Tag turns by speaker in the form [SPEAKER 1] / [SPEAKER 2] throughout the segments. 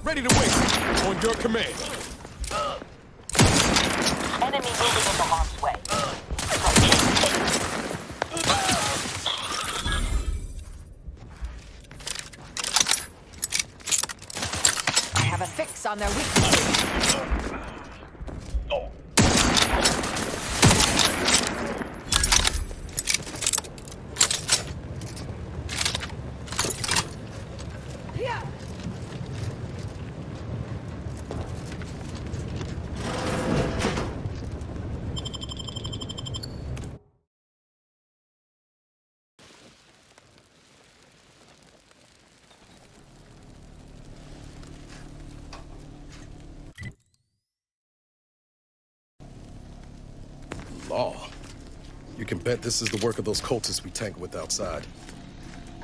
[SPEAKER 1] Ready to wait. On your command.
[SPEAKER 2] Enemy moving into harm's way.
[SPEAKER 3] I have a fix on their weaknesses.
[SPEAKER 1] Law. You can bet this is the work of those cultists we tank with outside.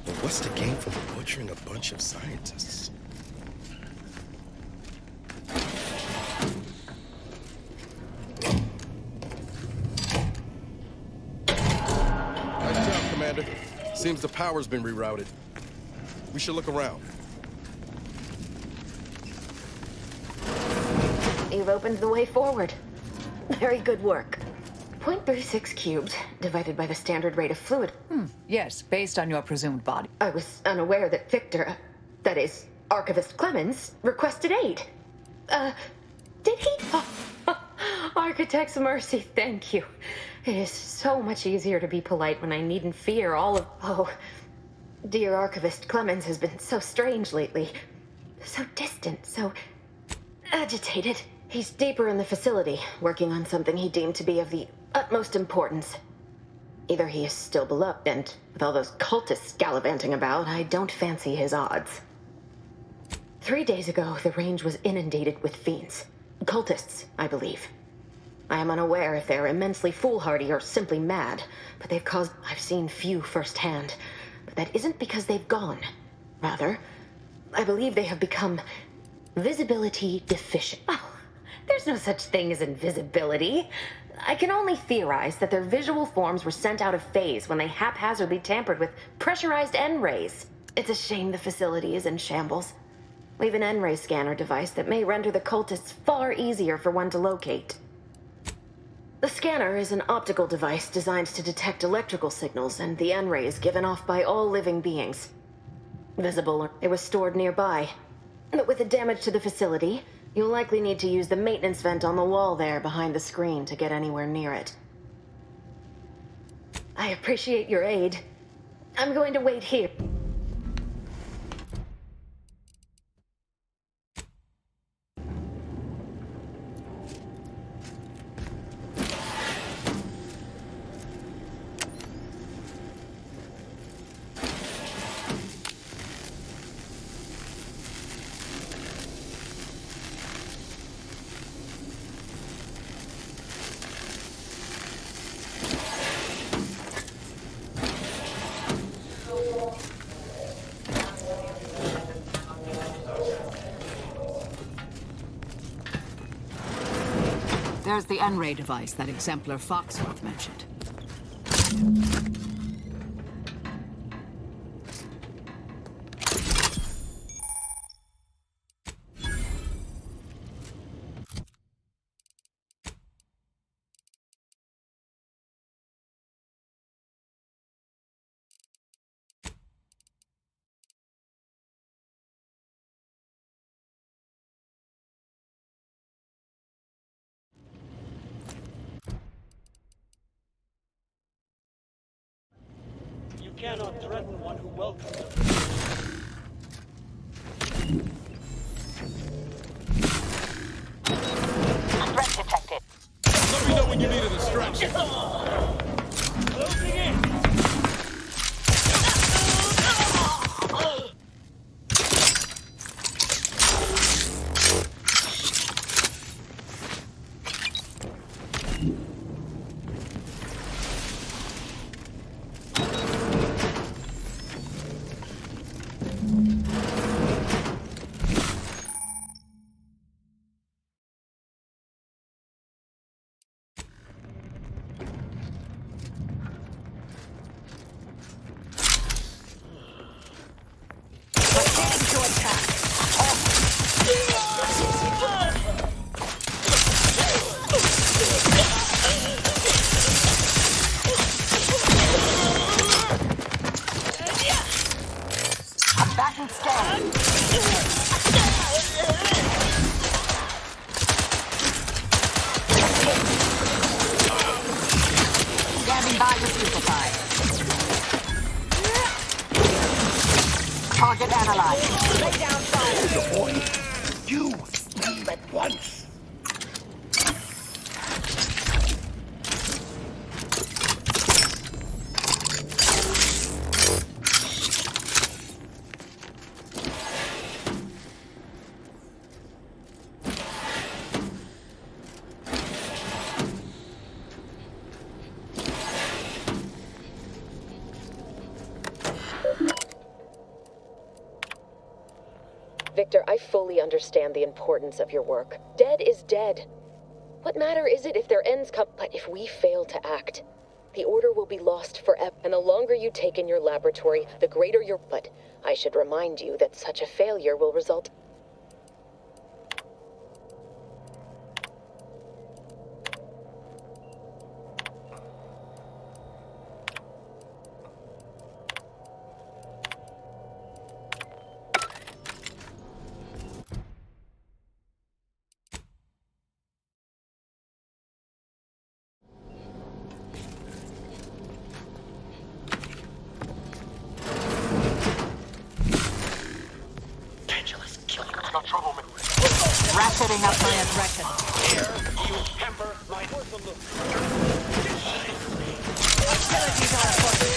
[SPEAKER 1] But what's the gain from butchering a bunch of scientists? Nice job, Commander. Seems the power's been rerouted. We should look around.
[SPEAKER 4] You've opened the way forward. Very good work. 0.36 cubed divided by the standard rate of fluid.
[SPEAKER 3] Yes, based on your presumed body.
[SPEAKER 4] I was unaware that Victor, that is, Archivist Clemens, requested aid. Did he? Architect's mercy, thank you. It is so much easier to be polite when I needn't fear all of... Oh, dear Archivist Clemens has been so strange lately. So distant, so agitated. He's deeper in the facility, working on something he deemed to be of the utmost importance. Either he is still beloved, and with all those cultists gallivanting about, I don't fancy his odds. 3 days ago, the range was inundated with fiends. Cultists, I believe. I am unaware if they're immensely foolhardy or simply mad, but they've caused... I've seen few firsthand, but that isn't because they've gone. Rather, I believe they have become visibility deficient. Oh, there's no such thing as invisibility. I can only theorize that their visual forms were sent out of phase when they haphazardly tampered with pressurized N-rays. It's a shame the facility is in shambles. We have an N-ray scanner device that may render the cultists far easier for one to locate. The scanner is an optical device designed to detect electrical signals and the N-rays given off by all living beings. Visible, it was stored nearby. But with the damage to the facility, you'll likely need to use the maintenance vent on the wall there behind the screen to get anywhere near it. I appreciate your aid. I'm going to wait here.
[SPEAKER 3] There's the N-ray device that Exemplar Foxworth mentioned.
[SPEAKER 5] You cannot threaten one who welcomes us.
[SPEAKER 2] Threat detected.
[SPEAKER 1] Let me know when you need a distraction.
[SPEAKER 5] Closing in!
[SPEAKER 3] and stay. Standing by with simplify. Target analyzed. Lay down fire.
[SPEAKER 5] Boy, you leave at once.
[SPEAKER 6] Victor, I fully understand the importance of your work. Dead is dead. What matter is it if their ends come? But if we fail to act, the order will be lost forever. And the longer you take in your laboratory, the greater your... But I should remind you that such a failure will result...
[SPEAKER 3] Ratcheting up my aggression.
[SPEAKER 5] You hamper my
[SPEAKER 3] Hostilities are afoot.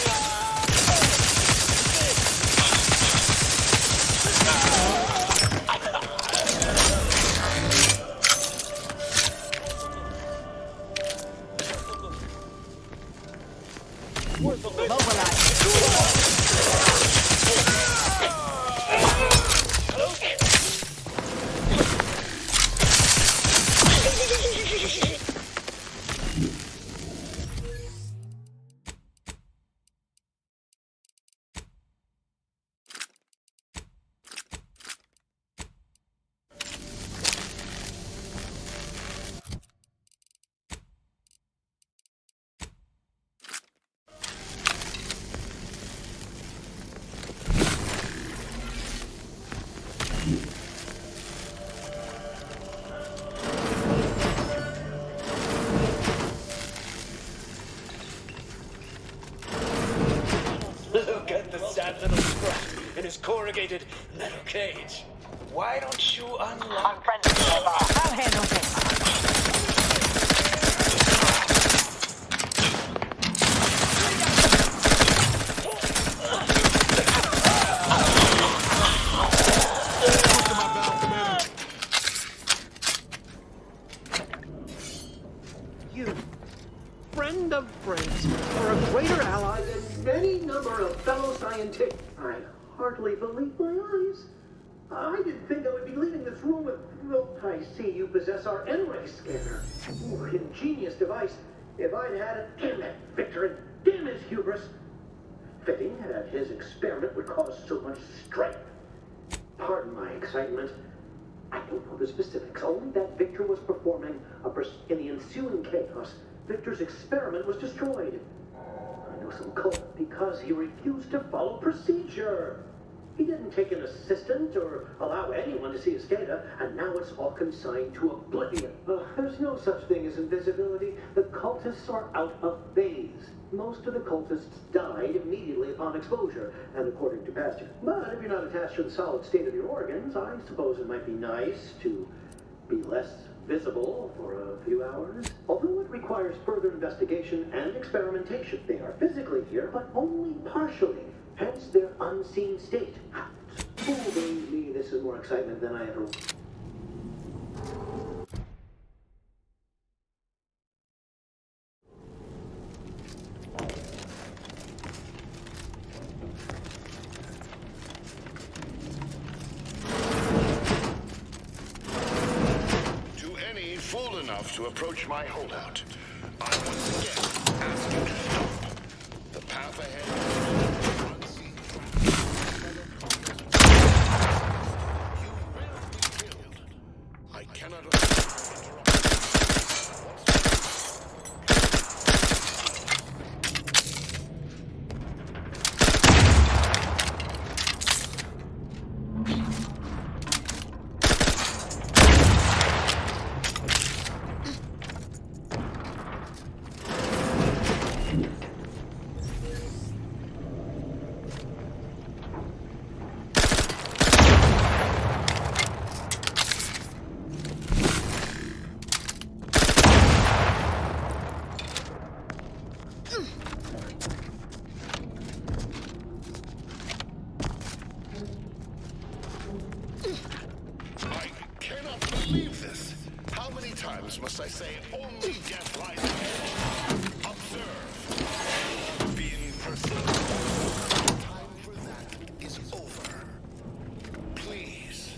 [SPEAKER 5] Look at the sad little scrap in his corrugated metal cage. Why don't you unlock...
[SPEAKER 2] Unfriendly nearby.
[SPEAKER 3] I'll handle this.
[SPEAKER 7] You, friend of friends, are a greater ally than any number of fellow scientists. I hardly believe my eyes. I didn't think I would be leaving this room with... Oh, I see you possess our N-ray scanner. Ooh, ingenious device. If I'd had it, damn that Victor, and damn his hubris. Fitting that his experiment would cause so much strife. Pardon my excitement. I don't know the specifics, only that Victor was performing in the ensuing chaos. Victor's experiment was destroyed. I know some cult because he refused to follow procedure. He didn't take an assistant or allow anyone to see his data, and now it's all consigned to oblivion. There's no such thing as invisibility. The cultists are out of phase. Most of the cultists died immediately upon exposure, and according to Pastor. But if you're not attached to the solid state of your organs, I suppose it might be nice to be less visible for a few hours. Although it requires further investigation and experimentation. They are physically here, but only partially. Hence their unseen state. Oh, believe me, this is more excitement than I ever...
[SPEAKER 8] To any fool enough to approach my holdout, I once again ask you to stop. The path ahead is unseen. You will be killed. I cannot afford times must I say only death lies ahead? Observe. Being pursued. Time for that is over. Please.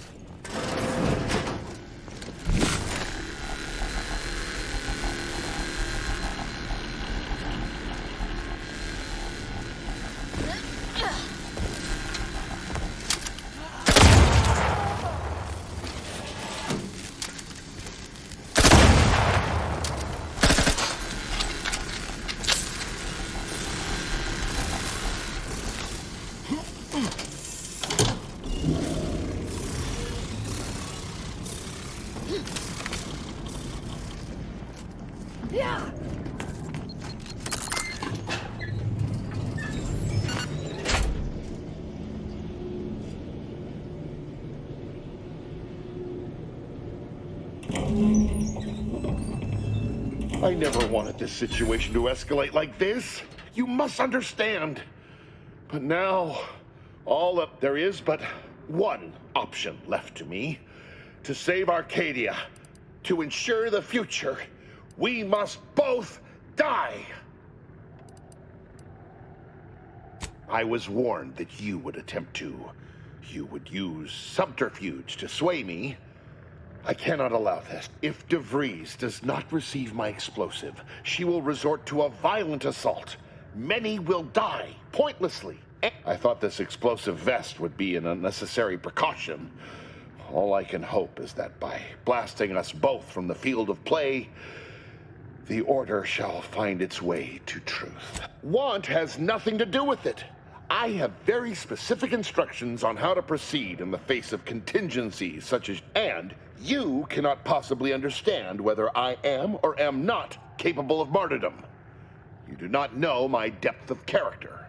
[SPEAKER 8] I never wanted this situation to escalate like this. You must understand. But now, there is but one option left to me. To save Arcadia, to ensure the future, we must both die. I was warned that you would attempt to. You would use subterfuge to sway me. I cannot allow this. If DeVries does not receive my explosive, she will resort to a violent assault. Many will die, pointlessly. I thought this explosive vest would be an unnecessary precaution. All I can hope is that by blasting us both from the field of play, the Order shall find its way to truth. Want has nothing to do with it. I have very specific instructions on how to proceed in the face of contingencies such as... And you cannot possibly understand whether I am or am not capable of martyrdom. You do not know my depth of character.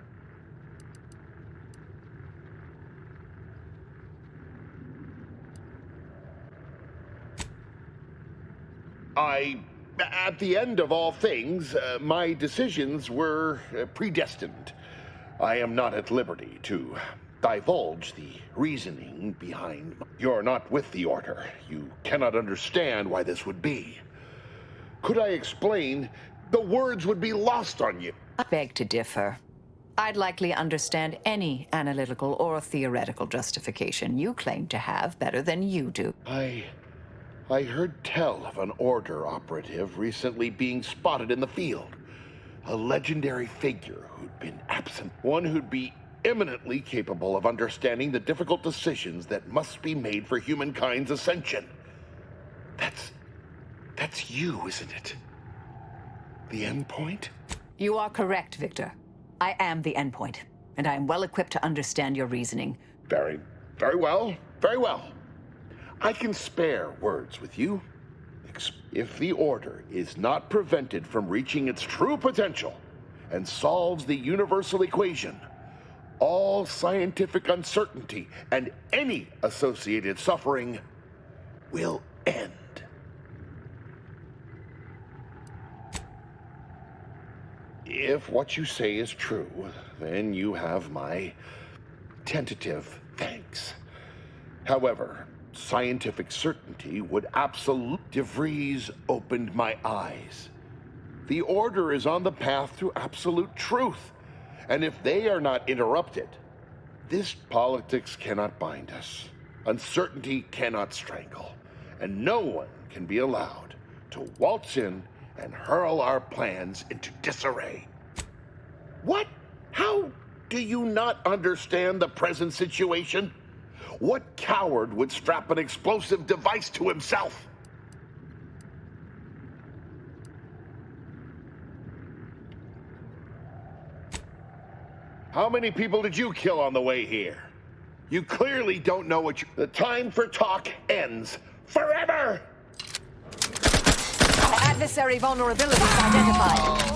[SPEAKER 8] At the end of all things, my decisions were predestined. I am not at liberty to divulge the reasoning behind... You're not with the Order. You cannot understand why this would be. Could I explain? The words would be lost on you.
[SPEAKER 3] I beg to differ. I'd likely understand any analytical or theoretical justification you claim to have better than you do.
[SPEAKER 8] I heard tell of an Order operative recently being spotted in the field. A legendary figure who'd been absent. One who'd be eminently capable of understanding the difficult decisions that must be made for humankind's ascension. That's you, isn't it? The endpoint?
[SPEAKER 3] You are correct, Victor. I am the endpoint, and I am well equipped to understand your reasoning.
[SPEAKER 8] Very well. Very well. I can spare words with you. If the Order is not prevented from reaching its true potential and solves the universal equation, all scientific uncertainty and any associated suffering will end. If what you say is true, then you have my tentative thanks. However, scientific certainty would absolutely... DeVries opened my eyes. The Order is on the path to absolute truth. And if they are not interrupted, this politics cannot bind us. Uncertainty cannot strangle. And no one can be allowed to waltz in and hurl our plans into disarray. What? How do you not understand the present situation? What coward would strap an explosive device to himself? How many people did you kill on the way here? You clearly don't know what you... The time for talk ends forever!
[SPEAKER 3] Adversary vulnerabilities identified.